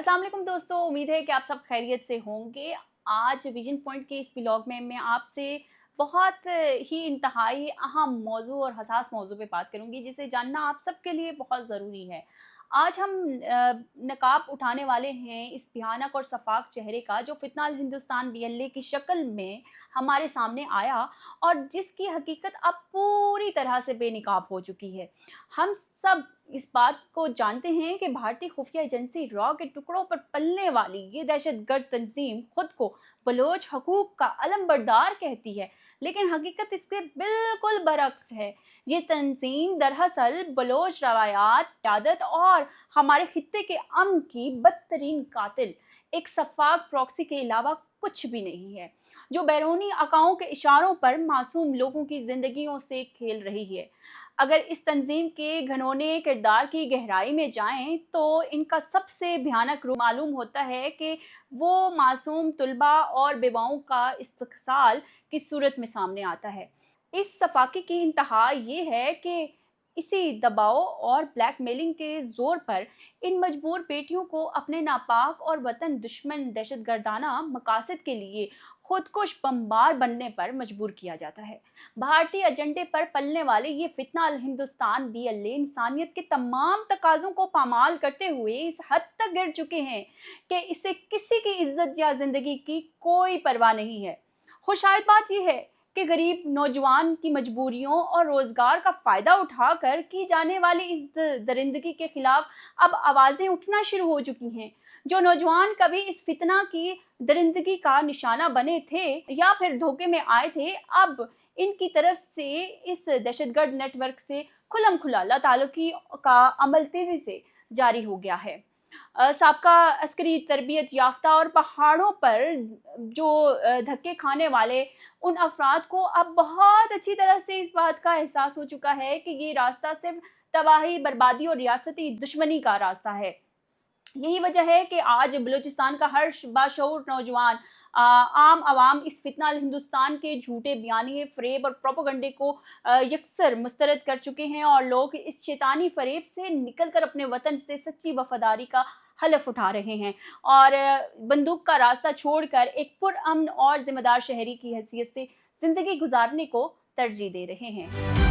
अस्सलाम वालेकुम दोस्तों, उम्मीद है कि आप सब खैरियत से होंगे। आज विजन पॉइंट के इस व्लॉग में मैं आपसे बहुत ही इंतहाई अहम मौजू और हसास मौजू पे बात करूंगी, जिसे जानना आप सबके लिए बहुत ज़रूरी है। आज हम नकाब उठाने वाले हैं इस भयानक और सफाक चेहरे का, जो फितना अल हिंदुस्तान बीएलए की शक्ल में हमारे सामने आया और जिसकी हकीकत अब पूरी तरह से बेनकाब हो चुकी है। हम सब इस बात को जानते हैं कि भारतीय खुफिया एजेंसी रॉ के टुकड़ों पर पलने वाली ये दहशतगर्द तंजीम खुद को बलोच हकूक का अलमबरदार कहती है, लेकिन हकीकत इसके बिल्कुल बरक्स है। ये तंजीम दरअसल बलोच रवायात, क़यादत और हमारे खित्ते के अमन की बदतरीन कातिल एक सफाक प्रॉक्सी के अलावा कुछ भी नहीं है, जो बैरूनी आकाओं के इशारों पर मासूम लोगों की जिंदगियों से खेल रही है। अगर इस तंजीम के घनौने किरदार की गहराई में जाएं तो इनका सबसे भयानक रूप मालूम होता है कि वो मासूम तुलबा और बेवाओं का इस्तिक्साल की सूरत में सामने आता है। इस सफाकी की इंतहा ये है कि इसी दबाव और ब्लैकमेलिंग के जोर पर इन मजबूर बेटियों को अपने नापाक और वतन दुश्मन दहशतगर्दाना मकासद के लिए खुदकुश बमबार बनने पर मजबूर किया जाता है। भारतीय एजेंडे पर पलने वाले ये फितना अल हिंदुस्तान बीएलए इंसानियत के तमाम तकाज़ों को पामाल करते हुए इस हद तक गिर चुके हैं कि इसे किसी की इज्जत या जिंदगी की कोई परवाह नहीं है। खुशायद बात यह है कि गरीब नौजवान की मजबूरियों और रोजगार का फायदा उठाकर की जाने वाली इस दरिंदगी के खिलाफ अब आवाजें उठना शुरू हो चुकी हैं। जो नौजवान कभी इस फितना की दरिंदगी का निशाना बने थे या फिर धोखे में आए थे, अब इनकी तरफ से इस दहशतगर्द नेटवर्क से खुलम खुला ताल्लुकी का अमल तेजी से जारी हो गया है। साबका अस्करी तरबियत याफ्ता और पहाड़ों पर जो धक्के खाने वाले उन अफराद को अब बहुत अच्छी तरह से इस बात का एहसास हो चुका है कि ये रास्ता सिर्फ तबाही, बर्बादी और रियासती दुश्मनी का रास्ता है। यही वजह है कि आज बलूचिस्तान का हर बाशऊर नौजवान आम आवाम इस फितना अल हिंदुस्तान के झूठे बयानिए, फरेब और प्रोपेगेंडे को यकसर मुस्तरद कर चुके हैं और लोग इस शैतानी फरेब से निकलकर अपने वतन से सच्ची वफादारी का हलफ उठा रहे हैं और बंदूक का रास्ता छोड़कर एक पुरअमन और जिम्मेदार शहरी की हैसियत से जिंदगी गुजारने को तरजीह दे रहे हैं।